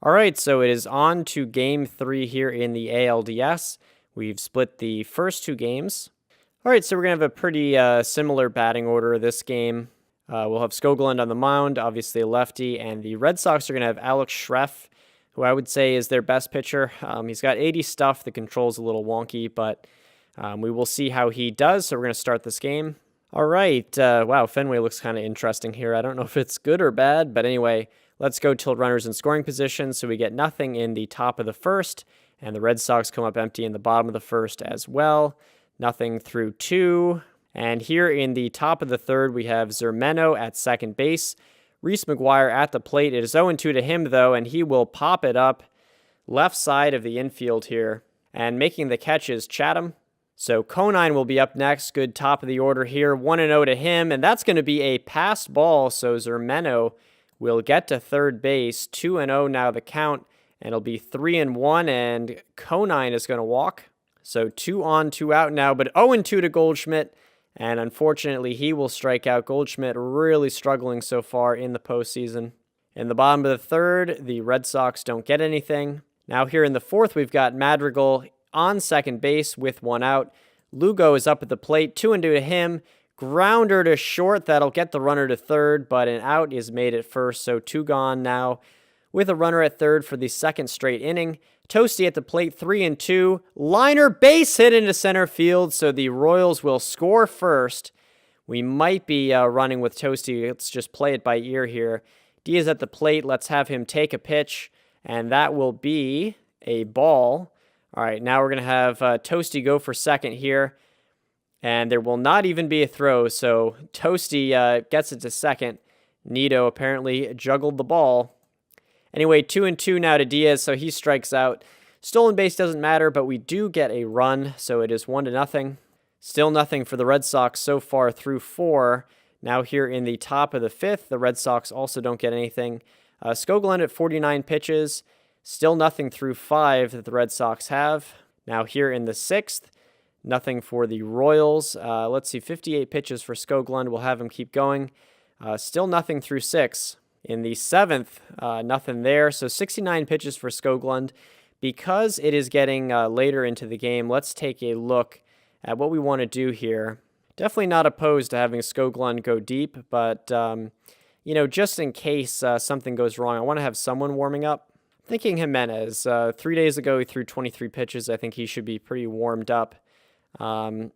All right, so it is on to game 3 here in the ALDS. We've split the first 2 games. All right, so we're going to have a pretty similar batting order this game. We'll have Skoglund on the mound, obviously a lefty, and the Red Sox are going to have Alex Schreff, who I would say is their best pitcher. He's got 80 stuff. The control's a little wonky, but we will see how he does, so we're going to start this game. All right, wow, Fenway looks kind of interesting here. I don't know if it's good or bad, but anyway, let's go tilt runners in scoring position, so we get nothing in the top of the first, and the Red Sox come up empty in the bottom of the first as well. Nothing through 2. And here in the top of the third, we have Zermeno at second base. Reese McGuire at the plate. It is 0-2 to him, though, and he will pop it up left side of the infield here. And making the catch is Chatham. So Conine will be up next. Good top of the order here. 1-0 to him, and that's going to be a passed ball. So Zermeno will get to third base. 2-0 now the count, and it'll be 3-1, and Conine is going to walk. So 2 on, 2 out now, but 0-2 to Goldschmidt, and unfortunately he will strike out. Goldschmidt really struggling so far in the postseason. In the bottom of the third, the Red Sox don't get anything. Now here in the fourth, we've got Madrigal on second base with 1 out. Lugo is up at the plate, 2-2 to him. Grounder to short, that'll get the runner to third, but an out is made at first, so 2 gone now with a runner at third for the second straight inning. Toasty at the plate, 3-2. Liner base hit into center field, so the Royals will score first. We might be running with Toasty. Let's just play it by ear here. Diaz at the plate. Let's have him take a pitch, and that will be a ball. All right, now we're going to have Toasty go for second here, and there will not even be a throw, so Toasty gets it to second. Nito apparently juggled the ball. Anyway, 2-2 now to Diaz, so he strikes out. Stolen base doesn't matter, but we do get a run, so it is 1-0. Still nothing for the Red Sox so far through 4. Now here in the top of the 5th, the Red Sox also don't get anything. Skoglund at 49 pitches. Still nothing through 5 that the Red Sox have. Now here in the 6th, nothing for the Royals. Let's see, 58 pitches for Skoglund. We'll have him keep going. Still nothing through 6. In the 7th, nothing there. So 69 pitches for Skoglund. Because it is getting later into the game, let's take a look at what we want to do here. Definitely not opposed to having Skoglund go deep, but, just in case something goes wrong, I want to have someone warming up. Thinking Jimenez. 3 days ago, he threw 23 pitches. I think he should be pretty warmed up. And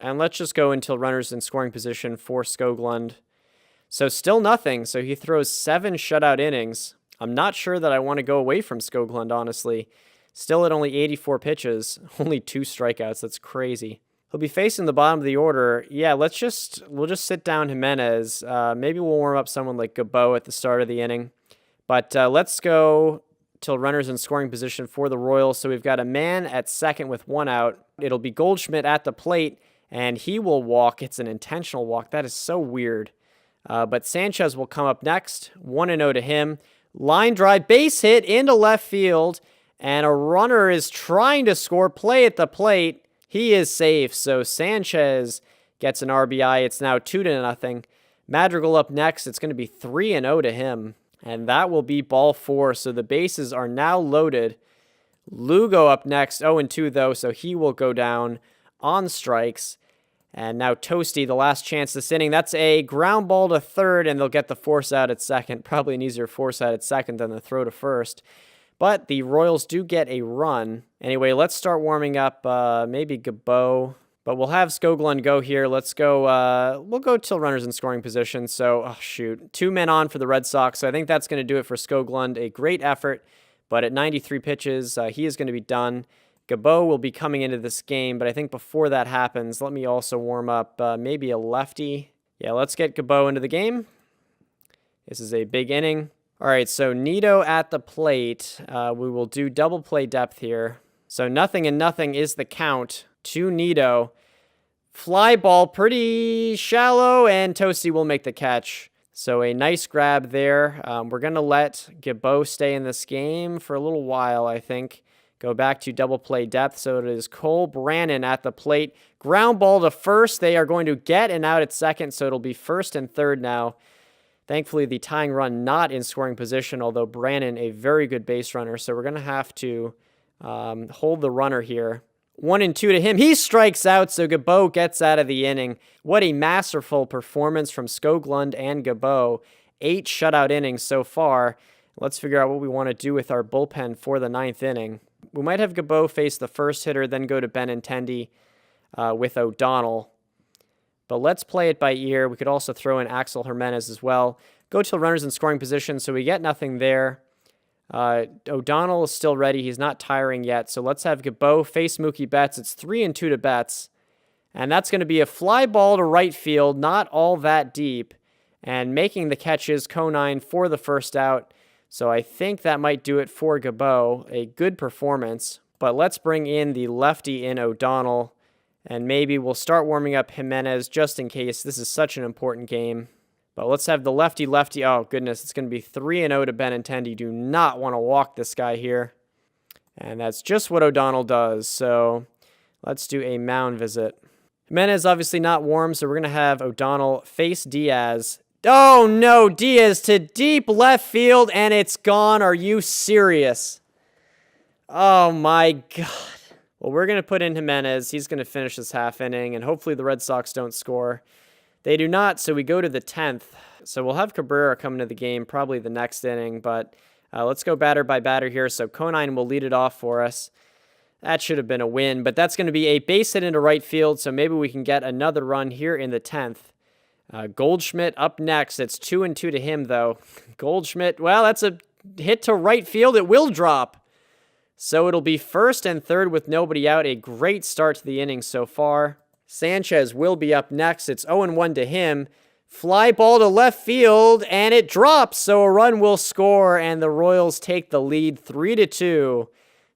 let's just go until runners in scoring position for Skoglund. So still nothing. So he throws 7 shutout innings. I'm not sure that I want to go away from Skoglund, honestly. Still at only 84 pitches, only 2 strikeouts. That's crazy. He'll be facing the bottom of the order. Yeah, we'll just sit down Jimenez. Maybe we'll warm up someone like Gabo at the start of the inning. But let's go till runners in scoring position for the Royals. So we've got a man at second with 1 out. It'll be Goldschmidt at the plate, and he will walk. It's an intentional walk. That is so weird. But Sanchez will come up next. 1-0 to him. Line drive, base hit into left field, and a runner is trying to score. Play at the plate. He is safe, so Sanchez gets an RBI. It's now 2-0. Madrigal up next. It's going to be 3-0 to him, and that will be ball 4. So the bases are now loaded. Lugo up next, 0-2 though, so he will go down on strikes. And now Toasty, the last chance this inning. That's a ground ball to third, and they'll get the force out at second. Probably an easier force out at second than the throw to first. But the Royals do get a run. Anyway, let's start warming up maybe Gabo. But we'll have Skoglund go here. Let's go, we'll go till runners in scoring position. So, 2 men on for the Red Sox. So I think that's going to do it for Skoglund. A great effort, but at 93 pitches, he is going to be done. Gabo will be coming into this game, but I think before that happens, let me also warm up maybe a lefty. Yeah, let's get Gabo into the game. This is a big inning. All right, so Nito at the plate. We will do double play depth here. So 0-0 is the count to Nito. Fly ball, pretty shallow, and Toasty will make the catch. So a nice grab there. We're going to let Gabo stay in this game for a little while, I think. Go back to double play depth. So it is Cole Brannon at the plate. Ground ball to first. They are going to get an out at second, so it'll be first and third now. Thankfully, the tying run not in scoring position, although Brannon, a very good base runner. So we're going to have to hold the runner here. 1-2 to him. He strikes out, so Gabot gets out of the inning. What a masterful performance from Skoglund and Gabot. 8 shutout innings so far. Let's figure out what we want to do with our bullpen for the 9th inning. We might have Gabot face the first hitter, then go to Benintendi with O'Donnell. But let's play it by ear. We could also throw in Axel Jimenez as well. Go to the runners in scoring position, so we get nothing there. O'Donnell is still ready. He's not tiring yet. So let's have Gabot face Mookie Betts. It's 3-2 to Betts. And that's going to be a fly ball to right field, not all that deep. And making the catch is Conine for the first out. So I think that might do it for Gabot. A good performance. But let's bring in the lefty in O'Donnell. And maybe we'll start warming up Jimenez just in case. This is such an important game. But let's have the lefty. Oh, goodness. It's going to be 3-0 to Benintendi. Do not want to walk this guy here. And that's just what O'Donnell does. So let's do a mound visit. Jimenez obviously not warm, so we're going to have O'Donnell face Diaz. Oh, no. Diaz to deep left field, and it's gone. Are you serious? Oh, my God. Well, we're going to put in Jimenez. He's going to finish this half inning, and hopefully the Red Sox don't score. They do not, so we go to the 10th. So we'll have Cabrera come into the game probably the next inning, but let's go batter by batter here. So Conine will lead it off for us. That should have been a win, but that's going to be a base hit into right field, so maybe we can get another run here in the 10th. Goldschmidt up next. It's 2-2 to him, though. Goldschmidt, well, that's a hit to right field. It will drop. So it'll be first and third with nobody out. A great start to the inning so far. Sanchez will be up next. It's 0-1 to him. Fly ball to left field, and it drops. So a run will score, and the Royals take the lead 3-2.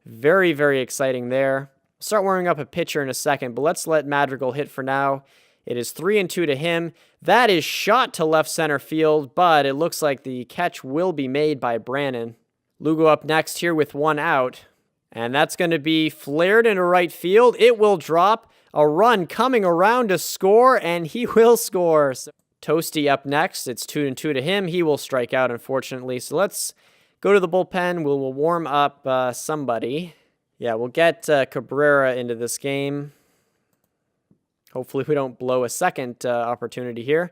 Very, very exciting there. Start warming up a pitcher in a second, but let's let Madrigal hit for now. It is 3-2 to him. That is shot to left center field, but it looks like the catch will be made by Brannon. Lugo up next here with 1 out. And that's going to be flared into right field. It will drop. A run coming around to score, and he will score. So Toasty up next. It's 2-2 to him. He will strike out, unfortunately. So let's go to the bullpen. We'll warm up somebody. Yeah, we'll get Cabrera into this game. Hopefully we don't blow a second opportunity here.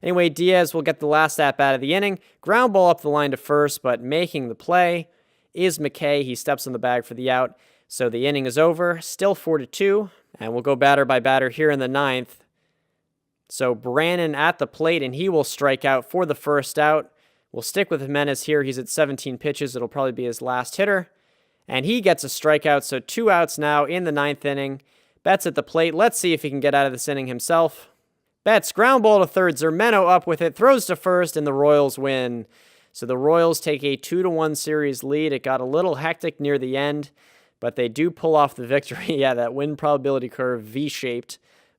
Anyway, Diaz will get the last at-bat of the inning. Ground ball up the line to first, but making the play is McKay. He steps on the bag for the out. So the inning is over. Still 4-2. And we'll go batter by batter here in the 9th. So Brannon at the plate, and he will strike out for the first out. We'll stick with Jimenez here. He's at 17 pitches. It'll probably be his last hitter. And he gets a strikeout, so 2 outs now in the 9th inning. Betts at the plate. Let's see if he can get out of this inning himself. Betts, ground ball to third. Zermeno up with it, throws to first, and the Royals win. So the Royals take a 2-1 series lead. It got a little hectic near the end, but they do pull off the victory. Yeah, that win probability curve V-shaped,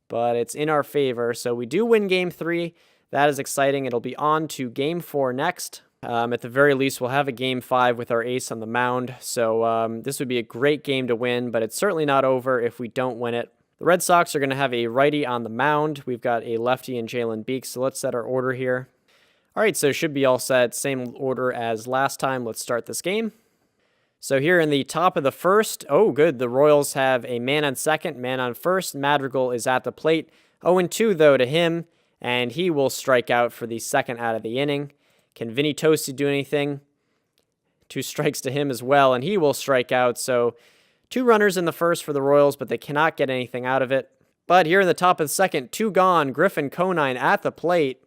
but it's in our favor. So we do win Game 3. That is exciting. It'll be on to Game 4 next. At the very least, we'll have a Game 5 with our ace on the mound. So this would be a great game to win, but it's certainly not over if we don't win it. The Red Sox are going to have a righty on the mound. We've got a lefty in Jalen Beeks, so let's set our order here. All right, so it should be all set. Same order as last time. Let's start this game. So here in the top of the first, oh, good. The Royals have a man on second, man on first. Madrigal is at the plate. 0-2, though, to him, and he will strike out for the second out of the inning. Can Vinny Toasty do anything? 2 strikes to him as well, and he will strike out. So 2 runners in the first for the Royals, but they cannot get anything out of it. But here in the top of the second, 2 gone. Griffin Conine at the plate.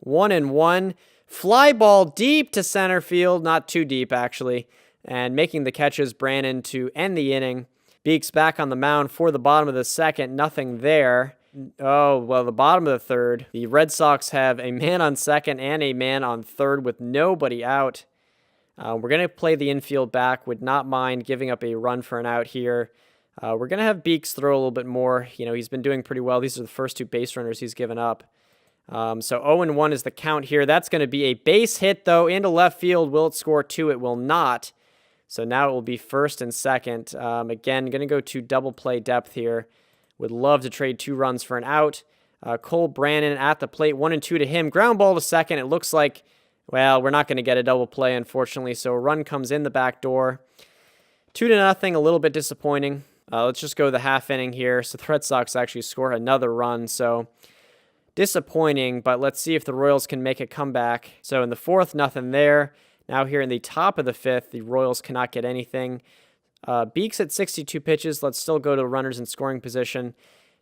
1-1. Fly ball deep to center field. Not too deep, actually. And making the catches, Brannon to end the inning. Beeks back on the mound for the bottom of the second. Nothing there. Oh, well, the bottom of the third. The Red Sox have a man on second and a man on third with nobody out. We're going to play the infield back. Would not mind giving up a run for an out here. We're going to have Beeks throw a little bit more. You know, he's been doing pretty well. These are the first 2 base runners he's given up. So 0-1 is the count here. That's going to be a base hit, though, into left field. Will it score 2? It will not. So now it will be first and second. Again, going to go to double play depth here. Would love to trade 2 runs for an out. Cole Brannon at the plate, 1-2 to him. Ground ball to second. It looks like, well, we're not going to get a double play, unfortunately. So a run comes in the back door. 2-0, a little bit disappointing. Let's just go the half inning here. So the Red Sox actually score another run. So disappointing, but let's see if the Royals can make a comeback. So in the fourth, nothing there. Now here in the top of the fifth, the Royals cannot get anything. Beeks at 62 pitches. Let's still go to runners in scoring position.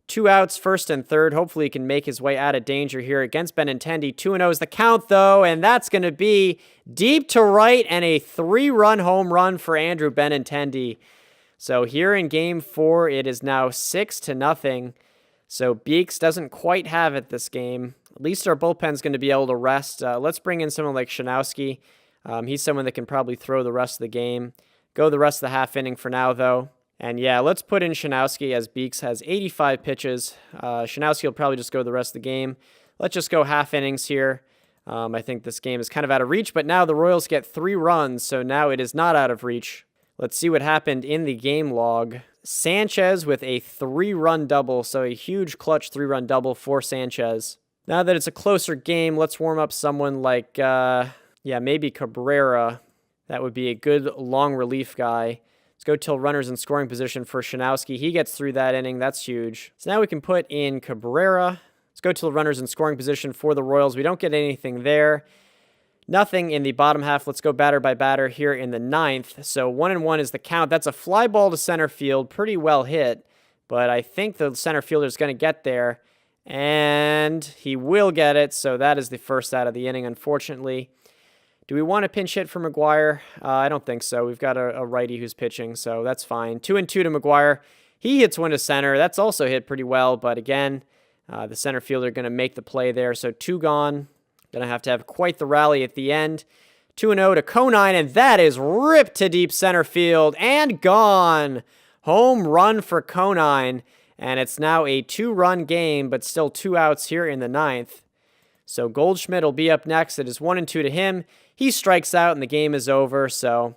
2 outs, first and third. Hopefully he can make his way out of danger here against Benintendi. 2-0 is the count, though, and that's going to be deep to right and a 3-run home run for Andrew Benintendi. So here in Game 4, it is now 6-0. So Beeks doesn't quite have it this game. At least our bullpen's going to be able to rest. Let's bring in someone like Shanowski. He's someone that can probably throw the rest of the game. Go the rest of the half inning for now, though. And yeah, let's put in Shanowski as Beeks has 85 pitches. Shanowski will probably just go the rest of the game. Let's just go half innings here. I think this game is kind of out of reach, but now the Royals get 3 runs, so now it is not out of reach. Let's see what happened in the game log. Sanchez with a 3-run double, so a huge clutch 3-run double for Sanchez. Now that it's a closer game, let's warm up someone like, maybe Cabrera. That would be a good long relief guy. Let's go till runners in scoring position for Shanowski. He gets through that inning. That's huge. So now we can put in Cabrera. Let's go till runners in scoring position for the Royals. We don't get anything there. Nothing in the bottom half. Let's go batter by batter here in the 9th. So 1-1 is the count. That's a fly ball to center field. Pretty well hit, but I think the center fielder is going to get there, and he will get it. So that is the first out of the inning, unfortunately. Do we want a pinch hit for McGuire? I don't think so. We've got a righty who's pitching, so that's fine. 2-2 to McGuire. He hits one to center. That's also hit pretty well, but again, the center fielder going to make the play there. So 2 gone. Going to have quite the rally at the end. 2-0 to Conine, and that is ripped to deep center field and gone. Home run for Conine, and it's now a 2-run game, but still 2 outs here in the 9th. So Goldschmidt will be up next. It is 1-2 to him. He strikes out, and the game is over. So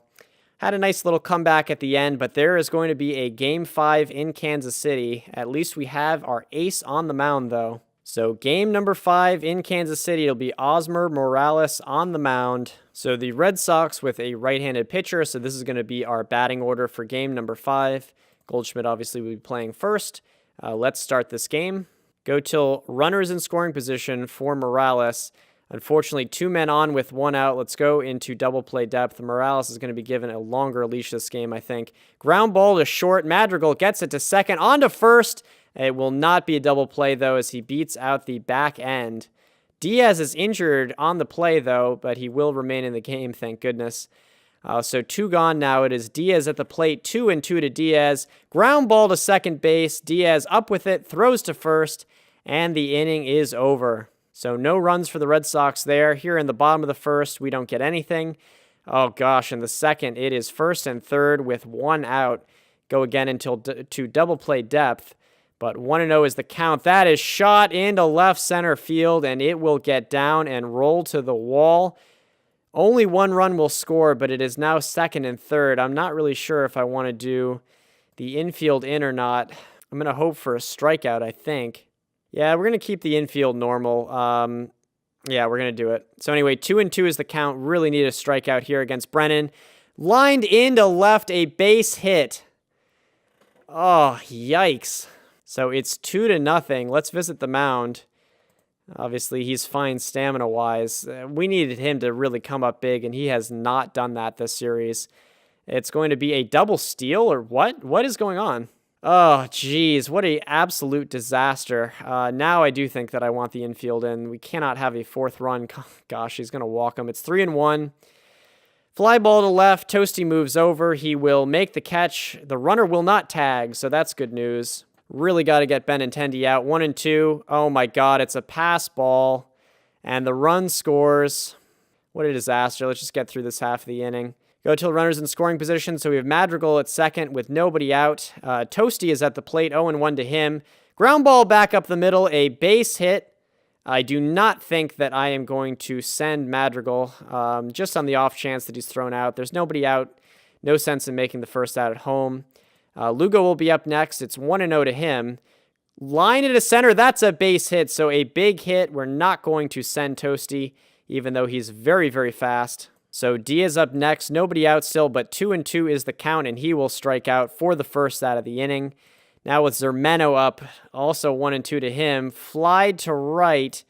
had a nice little comeback at the end, but there is going to be a Game 5 in Kansas City. At least we have our ace on the mound, though. So game number 5 in Kansas City, it'll be Osmer Morales on the mound. So the Red Sox with a right-handed pitcher, so this is going to be our batting order for game number 5. Goldschmidt obviously will be playing first. Let's start this game. Go till runners in scoring position for Morales. Unfortunately, 2 men on with 1 out. Let's go into double play depth. Morales is going to be given a longer leash this game, I think. Ground ball to short. Madrigal gets it to second. On to first. It will not be a double play, though, as he beats out the back end. Diaz is injured on the play, though, but he will remain in the game, thank goodness. So 2 gone now. It is Diaz at the plate. 2-2 to Diaz. Ground ball to second base. Diaz up with it, throws to first, and the inning is over. So no runs for the Red Sox there. Here in the bottom of the first, we don't get anything. Oh, gosh, in the second, it is first and third with 1 out. Go again until to double play depth. But 1-0 is the count. That is shot into left center field, and it will get down and roll to the wall. Only 1 run will score, but it is now second and third. I'm not really sure if I want to do the infield in or not. I'm going to hope for a strikeout, I think. Yeah, we're going to keep the infield normal. Yeah, we're going to do it. So anyway, 2-2 is the count. Really need a strikeout here against Brennan. Lined into left, a base hit. Oh, yikes. So it's 2-0. Let's visit the mound. Obviously, he's fine stamina-wise. We needed him to really come up big, and he has not done that this series. It's going to be a double steal, or what? What is going on? Oh, geez, what an absolute disaster. Now I do think that I want the infield in. We cannot have a 4th run. Gosh, he's going to walk him. It's 3-1. Fly ball to left. Toasty moves over. He will make the catch. The runner will not tag, so that's good news. Really got to get Benintendi out. 1-2. Oh my God, it's a pass ball. And the run scores. What a disaster. Let's just get through this half of the inning. Go till runners in scoring position. So we have Madrigal at second with nobody out. Toasty is at the plate. 0-1 to him. Ground ball back up the middle. A base hit. I do not think that I am going to send Madrigal. Just on the off chance that he's thrown out. There's nobody out. No sense in making the first out at home. Lugo will be up next. It's 1-0 to him. Line into center. That's a base hit. So a big hit. We're not going to send Toasty, even though he's very, very fast. So Diaz up next. Nobody out still, but 2-2 is the count, and he will strike out for the first out of the inning. Now with Zermeno up, also 1-2 to him. Fly to right,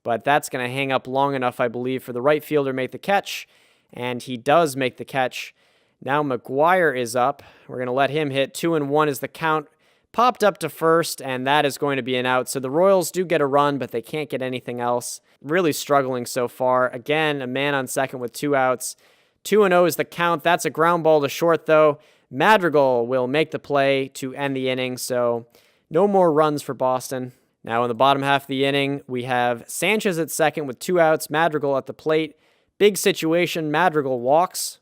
but that's going to hang up long enough, I believe, for the right fielder to make the catch. And he does make the catch. Now McGuire is up. We're going to let him hit. 2-1 is the count. Popped up to first, and that is going to be an out. So the Royals do get a run, but they can't get anything else. Really struggling so far. Again, a man on second with 2 outs. 2-0 is the count. That's a ground ball to short, though. Madrigal will make the play to end the inning, so no more runs for Boston. Now in the bottom half of the inning, we have Sanchez at second with 2 outs. Madrigal at the plate. Big situation. Madrigal walks.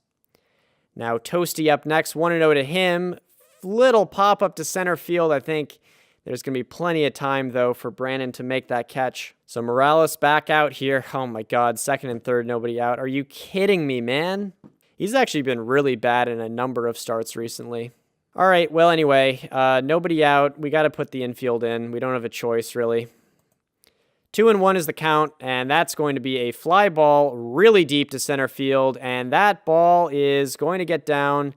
Now Toasty up next. 1-0 to him. Little pop up to center field. I think there's going to be plenty of time, though, for Brandon to make that catch. So Morales back out here. Oh, my God. Second and third, nobody out. Are you kidding me, man? He's actually been really bad in a number of starts recently. All right, well, anyway, nobody out. We got to put the infield in. We don't have a choice, really. 2-1 is the count, and that's going to be a fly ball really deep to center field, and that ball is going to get down.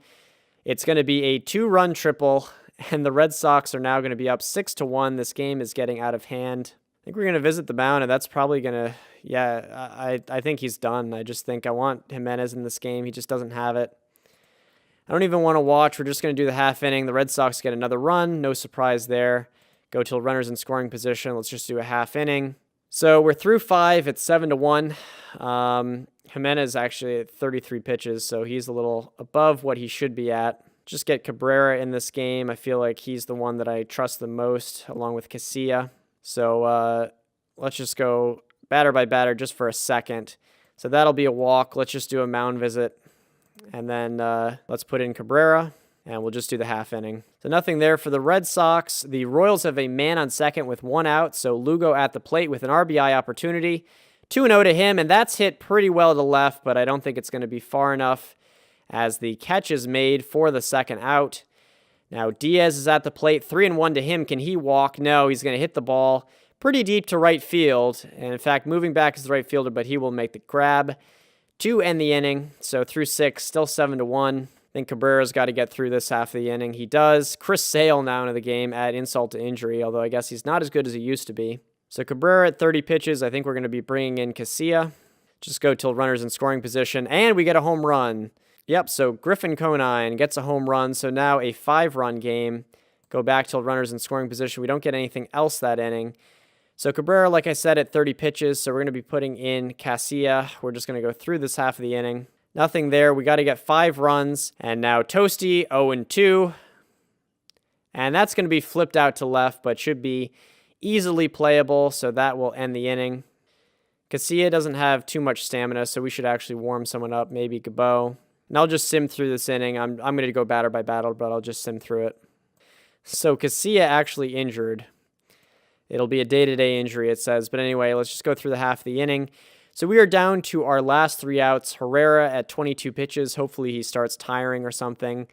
It's going to be a 2-run triple, and the Red Sox are now going to be up 6-1. This game is getting out of hand. I think we're going to visit the mound, and that's probably going to, yeah, I think he's done. I just think I want Jimenez in this game. He just doesn't have it. I don't even want to watch. We're just going to do the half inning. The Red Sox get another run. No surprise there. Go till runners in scoring position. Let's just do a half inning. So we're through 5. It's 7-1. Jimenez actually at 33 pitches, so he's a little above what he should be at. Just get Cabrera in this game. I feel like he's the one that I trust the most, along with Casilla. So let's just go batter by batter just for a second. So that'll be a walk. Let's just do a mound visit. And then let's put in Cabrera, and we'll just do the half inning. So nothing there for the Red Sox. The Royals have a man on second with 1 out, so Lugo at the plate with an RBI opportunity. 2-0 to him, and that's hit pretty well to left, but I don't think it's going to be far enough as the catch is made for the second out. Now Diaz is at the plate. 3-1 to him. Can he walk? No, he's going to hit the ball pretty deep to right field. And in fact, moving back is the right fielder, but he will make the grab to end the inning. So through 6, still 7-1. I think Cabrera's got to get through this half of the inning. He does. Chris Sale now into the game, add insult to injury, although I guess he's not as good as he used to be. So Cabrera at 30 pitches. I think we're going to be bringing in Casilla. Just go till runners in scoring position. And we get a home run. Yep, so Griffin Conine gets a home run. So now a 5-run game. Go back till runners in scoring position. We don't get anything else that inning. So Cabrera, like I said, at 30 pitches. So we're going to be putting in Casilla. We're just going to go through this half of the inning. Nothing there. We got to get 5 runs. And now Toasty, 0-2. And that's going to be flipped out to left, but should be easily playable, so that will end the inning. Casilla doesn't have too much stamina, so we should actually warm someone up, maybe Gabo. And I'll just sim through this inning. I'm going to go batter by batter, but I'll just sim through it. So Casilla actually injured. It'll be a day-to-day injury, it says. But anyway, let's just go through the half of the inning. So we are down to our last 3 outs. Herrera at 22 pitches. Hopefully he starts tiring or something.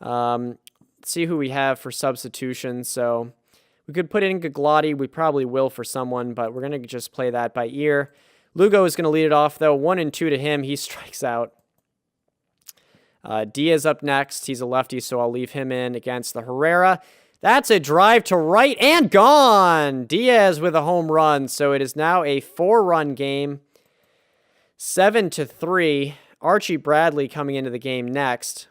Let's see who we have for substitution. So we could put in Gaglotti. We probably will for someone, but we're going to just play that by ear. Lugo is going to lead it off, though. 1-2 to him. He strikes out. Diaz up next. He's a lefty, so I'll leave him in against the Herrera. That's a drive to right and gone. Diaz with a home run. So it is now a 4-run game. 7-3. Archie Bradley coming into the game next.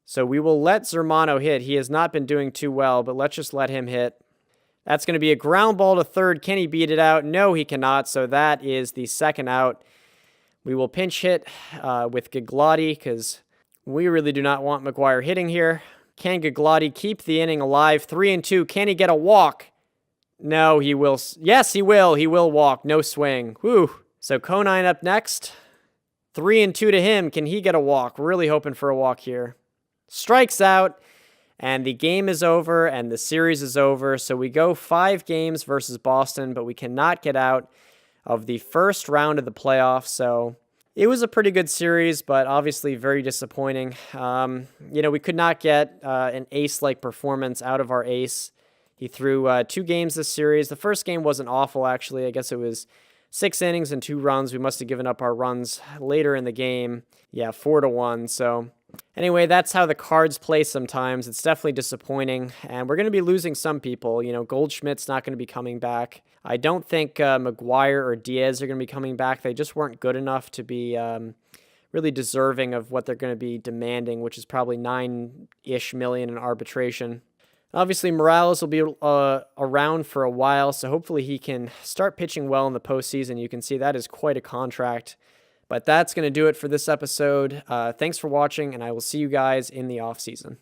So we will let Zermano hit. He has not been doing too well, but let's just let him hit. That's going to be a ground ball to third. Can he beat it out? No, he cannot. So that is the second out. We will pinch hit with Gaglotti because we really do not want McGuire hitting here. Can Gaglotti keep the inning alive? 3-2. Can he get a walk? No, he will. Yes, he will. He will walk. No swing. Whew. So Conine up next. 3-2 to him. Can he get a walk? Really hoping for a walk here. Strikes out. And the game is over, and the series is over. So we go 5 games versus Boston, but we cannot get out of the first round of the playoffs. So it was a pretty good series, but obviously very disappointing. We could not get an ace-like performance out of our ace He threw 2 games this series. The first game wasn't awful, actually. I guess it was 6 innings and 2 runs. We must have given up our runs later in the game. Yeah, 4-1. So anyway, that's how the Cards play sometimes. It's definitely disappointing, and we're going to be losing some people. Goldschmidt's not going to be coming back. I don't think McGuire or Diaz are going to be coming back. They just weren't good enough to be really deserving of what they're going to be demanding, which is probably $9-ish million in arbitration. Obviously, Morales will be around for a while, so hopefully he can start pitching well in the postseason. You can see that is quite a contract. But that's going to do it for this episode. Thanks for watching, and I will see you guys in the offseason.